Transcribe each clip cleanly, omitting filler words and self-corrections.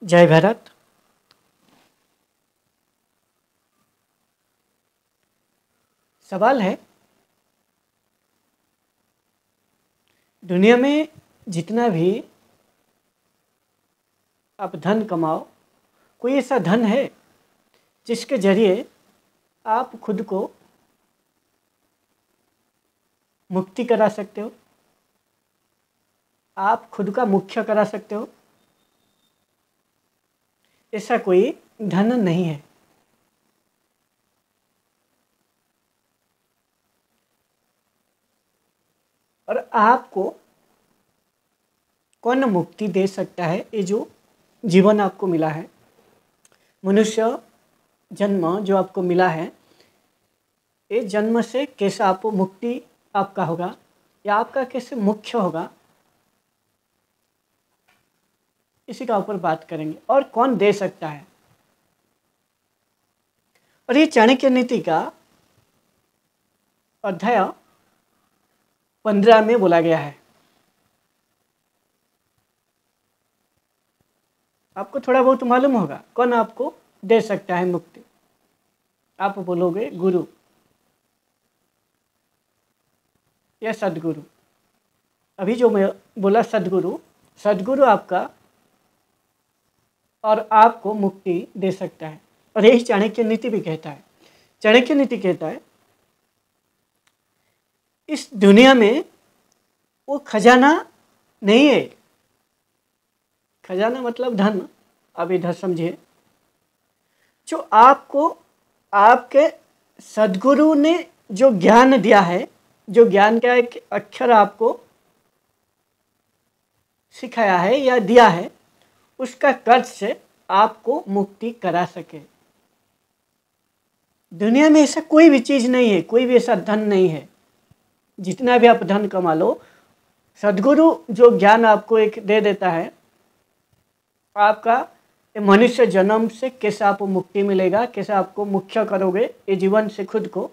जय भारत। सवाल है, दुनिया में जितना भी आप धन कमाओ, कोई ऐसा धन है जिसके जरिए आप खुद को मुक्ति करा सकते हो, आप खुद का मुख्य करा सकते हो? ऐसा कोई धन नहीं है। और आपको कौन मुक्ति दे सकता है? ये जो जीवन आपको मिला है, मनुष्य जन्म जो आपको मिला है, ये जन्म से कैसे आपको मुक्ति आपका होगा या आपका कैसे मुख्य होगा, इसी का ऊपर बात करेंगे। और कौन दे सकता है? और ये चाणक्य नीति का अध्याय 15 में बोला गया है। आपको थोड़ा बहुत मालूम होगा कौन आपको दे सकता है मुक्ति। आप बोलोगे गुरु या सदगुरु। अभी जो मैं बोला सदगुरु, सदगुरु आपका और आपको मुक्ति दे सकता है। और यही चाणक्य नीति भी कहता है। चाणक्य नीति कहता है, इस दुनिया में वो खजाना नहीं है। खजाना मतलब धन, आप इधर समझिए, जो आपको आपके सदगुरु ने जो ज्ञान दिया है, जो ज्ञान का एक अक्षर आपको सिखाया है या दिया है, उसका कर्ज से आपको मुक्ति करा सके। दुनिया में ऐसा कोई भी चीज़ नहीं है, कोई भी ऐसा धन नहीं है। जितना भी आप धन कमा लो, सदगुरु जो ज्ञान आपको एक दे देता है, आपका मनुष्य जन्म से कैसे आपको मुक्ति मिलेगा, कैसे आपको मुख्य करोगे ये जीवन से खुद को,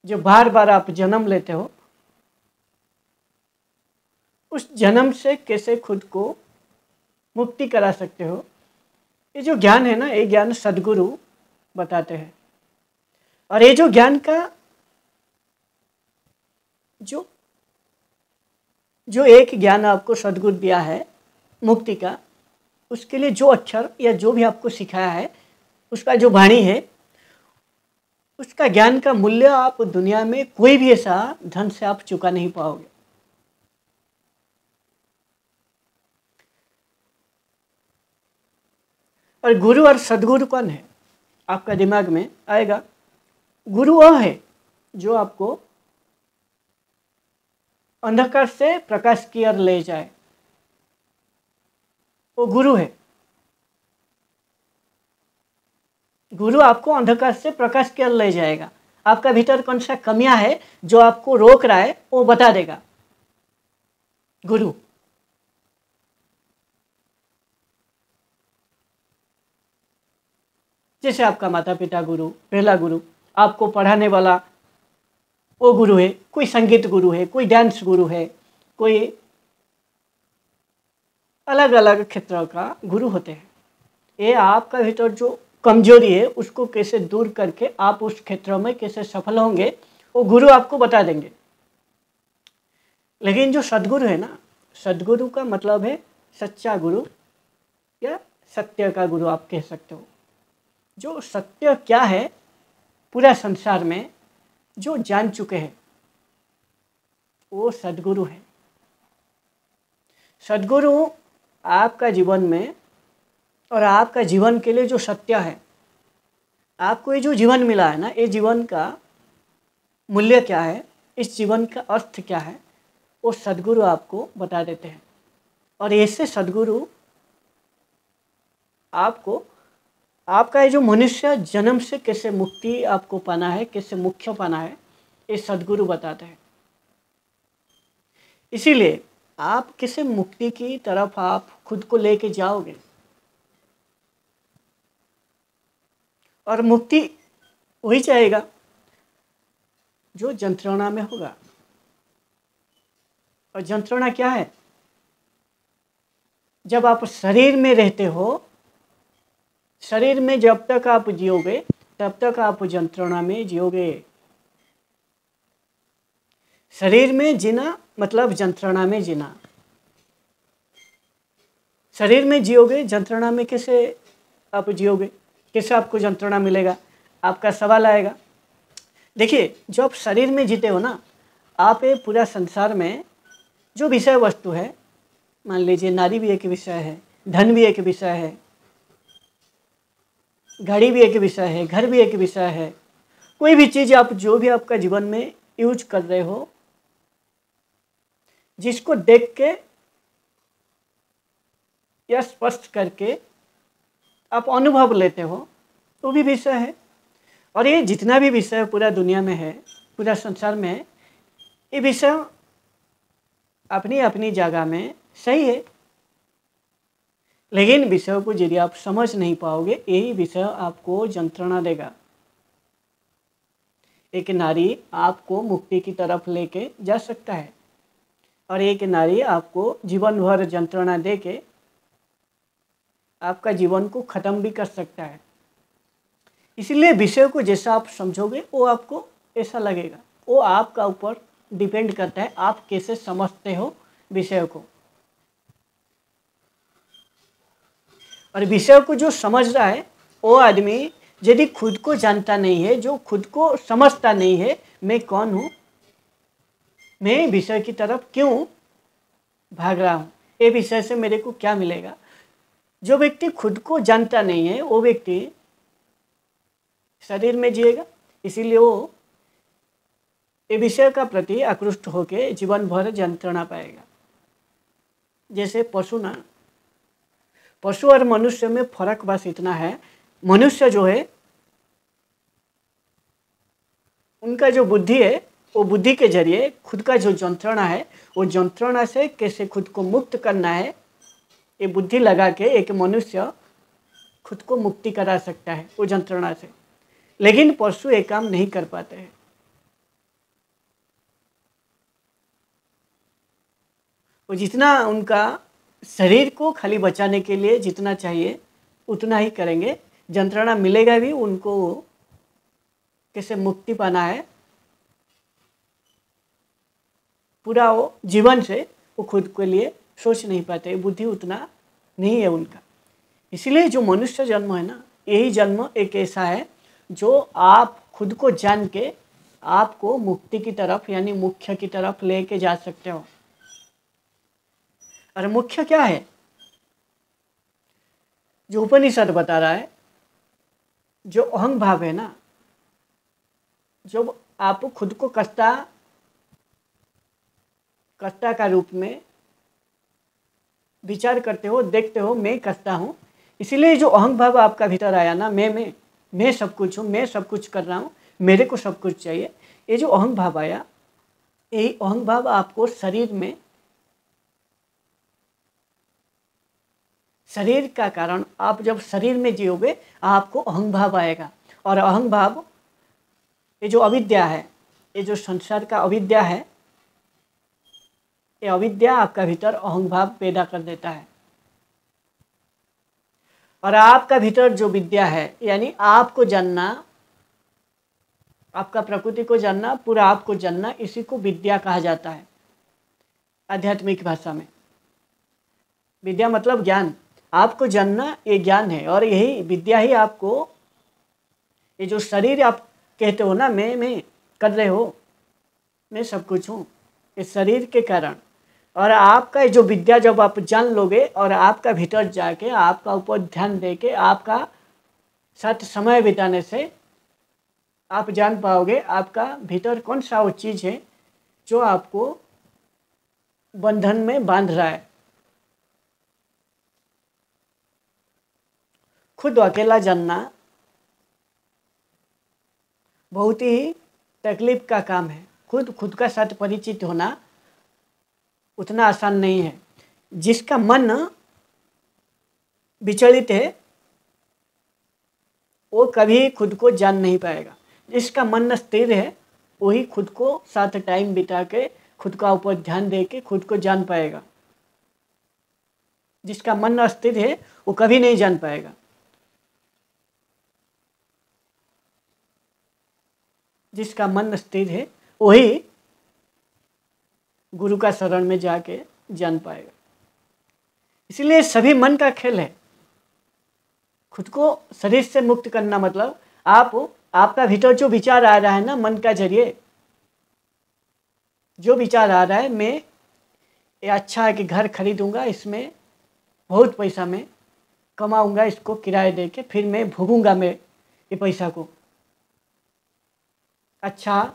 जो बार बार आप जन्म लेते हो, उस जन्म से कैसे खुद को मुक्ति करा सकते हो, ये जो ज्ञान है ना, ये ज्ञान सदगुरु बताते हैं। और ये जो ज्ञान का जो एक ज्ञान आपको सदगुरु दिया है मुक्ति का, उसके लिए जो अक्षर या जो भी आपको सिखाया है, उसका जो वाणी है, उसका ज्ञान का मूल्य आप दुनिया में कोई भी ऐसा धन से आप चुका नहीं पाओगे। और गुरु और सदगुरु कौन है? आपका दिमाग में आएगा, गुरु वह है जो आपको अंधकार से प्रकाश की ओर ले जाए, वो गुरु है। गुरु आपको अंधकार से प्रकाश की ओर ले जाएगा। आपका भीतर कौन सा कमियां है जो आपको रोक रहा है, वो बता देगा गुरु। जैसे आपका माता पिता गुरु, पहला गुरु, आपको पढ़ाने वाला वो गुरु है। कोई संगीत गुरु है, कोई डांस गुरु है, कोई अलग अलग क्षेत्र का गुरु होते हैं। ये आपका भीतर जो कमजोरी है उसको कैसे दूर करके आप उस क्षेत्र में कैसे सफल होंगे, वो गुरु आपको बता देंगे। लेकिन जो सदगुरु है ना, सदगुरु का मतलब है सच्चा गुरु या सत्य का गुरु आप कह सकते हो। जो सत्य क्या है पूरा संसार में जो जान चुके हैं, वो सदगुरु है। सदगुरु आपका जीवन में और आपका जीवन के लिए जो सत्य है, आपको ये जो जीवन मिला है ना, ये जीवन का मूल्य क्या है, इस जीवन का अर्थ क्या है, वो सदगुरु आपको बता देते हैं। और ऐसे सदगुरु आपको आपका ये जो मनुष्य जन्म से कैसे मुक्ति आपको पाना है, कैसे मुख्य पाना है, ये सदगुरु बताते हैं। इसीलिए आप किसे मुक्ति की तरफ आप खुद को लेके जाओगे, और मुक्ति वही चाहेगा जो यंत्रणा में होगा। और यंत्रणा क्या है? जब आप शरीर में रहते हो शरीर में जब तक आप जियोगे तब तक आप यंत्रणा में जियोगे। शरीर में जीना मतलब यंत्रणा में जीना। शरीर में जियोगे, यंत्रणा में कैसे आप जियोगे? कैसे आपको यंत्रणा मिलेगा? आपका सवाल आएगा। देखिए, जब आप शरीर में जीते हो ना, आप ये पूरा संसार में जो विषय वस्तु है, मान लीजिए नारी भी एक विषय है, धन भी एक विषय है, गाड़ी भी एक विषय है, घर भी एक विषय है, कोई भी चीज़ आप जो भी आपका जीवन में यूज कर रहे हो, जिसको देख के या स्पष्ट करके आप अनुभव लेते हो, वो भी विषय है। और ये जितना भी विषय पूरा दुनिया में है, पूरा संसार में है, ये विषय अपनी अपनी जगह में सही है, लेकिन विषयों को यदि आप समझ नहीं पाओगे, यही विषय आपको यंत्रणा देगा। एक नारी आपको मुक्ति की तरफ लेके जा सकता है और एक नारी आपको जीवन भर यंत्रणा देके आपका जीवन को खत्म भी कर सकता है। इसलिए विषय को जैसा आप समझोगे वो आपको ऐसा लगेगा, वो आपका ऊपर डिपेंड करता है आप कैसे समझते हो विषय को। और विषय को जो समझ रहा है वो आदमी यदि खुद को जानता नहीं है, जो खुद को समझता नहीं है, मैं कौन हूँ, मैं विषय की तरफ क्यों भाग रहा हूँ, ये विषय से मेरे को क्या मिलेगा, जो व्यक्ति खुद को जानता नहीं है वो व्यक्ति शरीर में जिएगा। इसीलिए वो ये विषय का प्रति आकृष्ट होकर जीवन भर यंत्रणा पाएगा। जैसे पशु और मनुष्य में फर्क बस इतना है, मनुष्य जो है उनका जो बुद्धि है वो बुद्धि के जरिए खुद का जो यंत्रणा है वो यंत्रणा से कैसे खुद को मुक्त करना है, ये बुद्धि लगा के एक मनुष्य खुद को मुक्ति करा सकता है वो यंत्रणा से। लेकिन पशु ये काम नहीं कर पाते हैं। वो जितना उनका शरीर को खाली बचाने के लिए जितना चाहिए उतना ही करेंगे, यंत्रणा मिलेगा भी उनको कैसे मुक्ति पाना है, पूरा वो जीवन से वो खुद के लिए सोच नहीं पाते, बुद्धि उतना नहीं है उनका। इसलिए जो मनुष्य जन्म है ना, यही जन्म एक ऐसा है जो आप खुद को जान के आपको मुक्ति की तरफ यानी मुख्य की तरफ लेके जा सकते हो। और मुख्य क्या है जो उपनिषद बता रहा है, जो अहंग भाव है ना, जो आप खुद को कर्ता का रूप में विचार करते हो, देखते हो मैं करता हूँ, इसीलिए जो अहंग भाव आपका भीतर आया ना, मैं सब कुछ हूँ, मैं सब कुछ कर रहा हूँ, मेरे को सब कुछ चाहिए, ये जो अहंग भाव आया, यही अहंग भाव आपको शरीर का कारण, आप जब शरीर में जियोगे आपको अहंग भाव आएगा। और अहंग भाव ये जो अविद्या है, ये जो संसार का अविद्या है, ये अविद्या आपका भीतर अहंग भाव पैदा कर देता है। और आपका भीतर जो विद्या है यानी आपको जानना, आपका प्रकृति को जानना, पूरा आपको जानना, इसी को विद्या कहा जाता है आध्यात्मिक भाषा में। विद्या मतलब ज्ञान, आपको जानना ये ज्ञान है। और यही विद्या ही आपको, ये जो शरीर आप कहते हो ना मैं कर रहे हो, मैं सब कुछ हूँ, इस शरीर के कारण। और आपका जो विद्या जब आप जान लोगे और आपका भीतर जाके आपका ऊपर ध्यान देके आपका साथ समय बिताने से आप जान पाओगे आपका भीतर कौन सा वो चीज़ है जो आपको बंधन में बांध रहा है। खुद अकेला जानना बहुत ही तकलीफ का काम है। खुद का साथ परिचित होना उतना आसान नहीं है। जिसका मन विचलित है वो कभी खुद को जान नहीं पाएगा। जिसका मन स्थिर है वही खुद को साथ टाइम बिता के खुद का ऊपर ध्यान दे के खुद को जान पाएगा। जिसका मन अस्थिर है वो कभी नहीं जान पाएगा। जिसका मन स्थिर है वही गुरु का शरण में जाके जान पाएगा। इसलिए सभी मन का खेल है। खुद को शरीर से मुक्त करना मतलब आपका भीतर जो विचार आ रहा है ना, मन का जरिए जो विचार आ रहा है, मैं ये अच्छा है कि घर खरीदूंगा, इसमें बहुत पैसा मैं कमाऊंगा, इसको किराए दे के फिर मैं भोगूंगा मैं ये पैसा को, अच्छा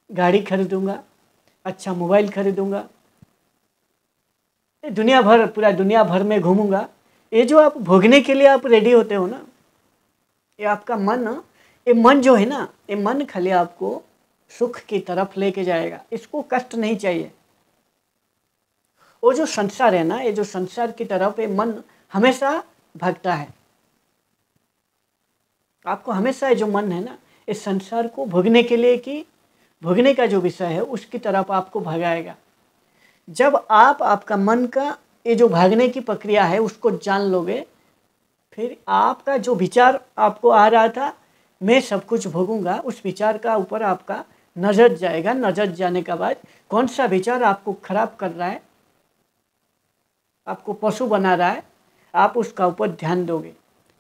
गाड़ी खरीदूंगा, अच्छा मोबाइल खरीदूंगा, दुनिया भर पूरा दुनिया भर में घूमूंगा। ये जो आप भोगने के लिए आप रेडी होते हो ना, ये आपका मन, ये मन जो है ना, ये मन खाली आपको सुख की तरफ लेके जाएगा, इसको कष्ट नहीं चाहिए। वो जो संसार है ना, ये जो संसार की तरफ ये मन हमेशा भागता है। आपको हमेशा ये जो मन है ना, इस संसार को भोगने के लिए कि भोगने का जो विषय है उसकी तरफ आपको भगाएगा। जब आपका मन का ये जो भागने की प्रक्रिया है उसको जान लोगे, फिर आपका जो विचार आपको आ रहा था मैं सब कुछ भोगूंगा, उस विचार का ऊपर आपका नजर जाएगा। नजर जाने के बाद कौन सा विचार आपको खराब कर रहा है, आपको पशु बना रहा है, आप उसका ऊपर ध्यान दोगे।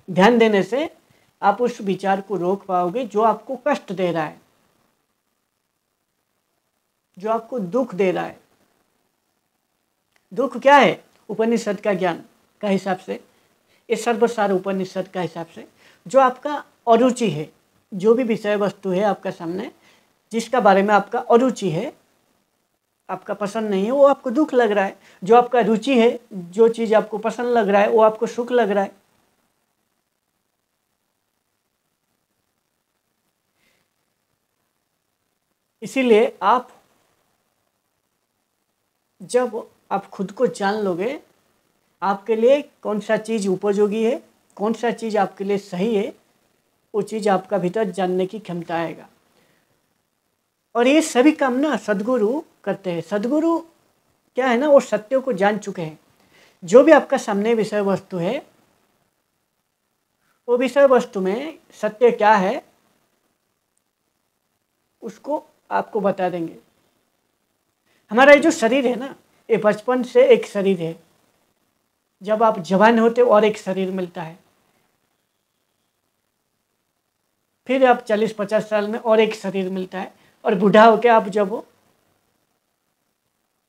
ध्यान देने से आप उस विचार को रोक पाओगे जो आपको कष्ट दे रहा है, जो आपको दुख दे रहा है। दुख क्या है? उपनिषद का ज्ञान का हिसाब से, ये सर्वसार उपनिषद का हिसाब से जो आपका अरुचि है, जो भी विषय वस्तु है आपका सामने, जिसका बारे में आपका अरुचि है, आपका पसंद नहीं है, वो आपको दुख लग रहा है। जो आपका रुचि है, जो चीज़ आपको पसंद लग रहा है, वो आपको सुख लग रहा है। इसीलिए जब आप खुद को जान लोगे, आपके लिए कौन सा चीज़ उपयोगी है, कौन सा चीज़ आपके लिए सही है, वो चीज़ आपका भीतर जानने की क्षमता आएगा। और ये सभी काम ना सद्गुरु करते हैं। सद्गुरु क्या है ना, वो सत्यों को जान चुके हैं। जो भी आपका सामने विषय वस्तु है, वो विषय वस्तु में सत्य क्या है उसको आपको बता देंगे। हमारा ये जो शरीर है ना, ये बचपन से एक शरीर है, जब आप जवान होते हो और एक शरीर मिलता है, फिर आप 40-50 साल में और एक शरीर मिलता है, और बूढ़ा होकर आप जब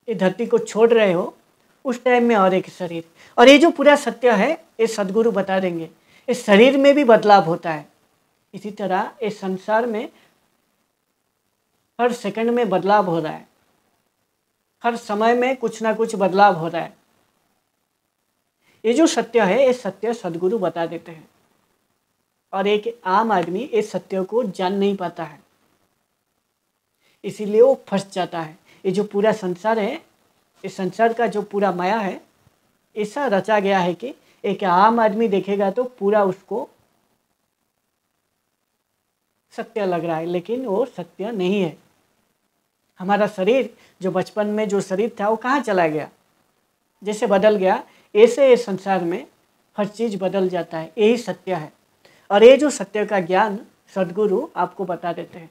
ये धरती को छोड़ रहे हो उस टाइम में और एक शरीर। और ये जो पूरा सत्य है ये सद्गुरु बता देंगे। इस शरीर में भी बदलाव होता है, इसी तरह इस संसार में हर सेकंड में बदलाव हो रहा है, हर समय में कुछ ना कुछ बदलाव हो रहा है। ये जो सत्य है ये सत्य सद्गुरु बता देते हैं, और एक आम आदमी इस सत्य को जान नहीं पाता है, इसीलिए वो फंस जाता है। ये जो पूरा संसार है, इस संसार का जो पूरा माया है, ऐसा रचा गया है कि एक आम आदमी देखेगा तो पूरा उसको सत्य लग रहा है, लेकिन वो सत्य नहीं है। हमारा शरीर जो बचपन में जो शरीर था वो कहाँ चला गया? जैसे बदल गया ऐसे इस संसार में हर चीज़ बदल जाता है, यही सत्य है। और ये जो सत्य का ज्ञान सद्गुरु आपको बता देते हैं।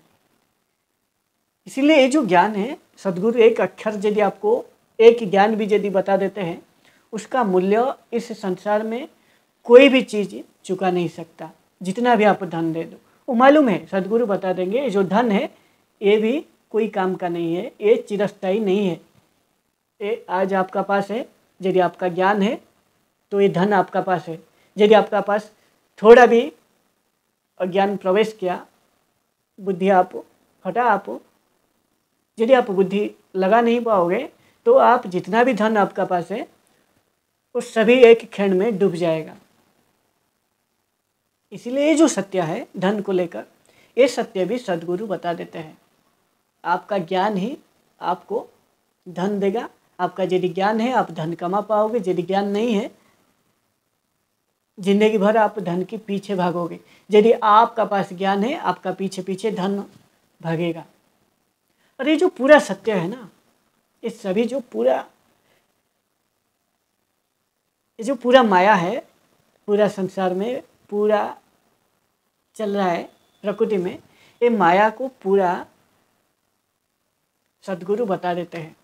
इसीलिए ये जो ज्ञान है, सद्गुरु एक अक्षर यदि आपको एक ज्ञान भी यदि बता देते हैं, उसका मूल्य इस संसार में कोई भी चीज़ चुका नहीं सकता। जितना भी आप धन दे दो, वो मालूम है, सद्गुरु बता देंगे ये जो धन है ये भी कोई काम का नहीं है, ये चिरस्थायी नहीं है। ये आज आपका पास है, यदि आपका ज्ञान है तो ये धन आपका पास है। यदि आपका पास थोड़ा भी अज्ञान प्रवेश किया, बुद्धि आप हटा, आप यदि आप बुद्धि लगा नहीं पाओगे तो आप जितना भी धन आपका पास है वो सभी एक क्षण में डूब जाएगा। इसीलिए ये जो सत्य है धन को लेकर, ये सत्य भी सद्गुरु बता देते हैं। आपका ज्ञान ही आपको धन देगा। आपका यदि ज्ञान है आप धन कमा पाओगे, यदि ज्ञान नहीं है जिंदगी भर आप धन के पीछे भागोगे। यदि आपका पास ज्ञान है आपका पीछे पीछे धन भागेगा। और ये जो पूरा सत्य है ना, ये सभी जो पूरा माया है, पूरा संसार में पूरा चल रहा है प्रकृति में, ये माया को पूरा सद्गुरु बता देते हैं।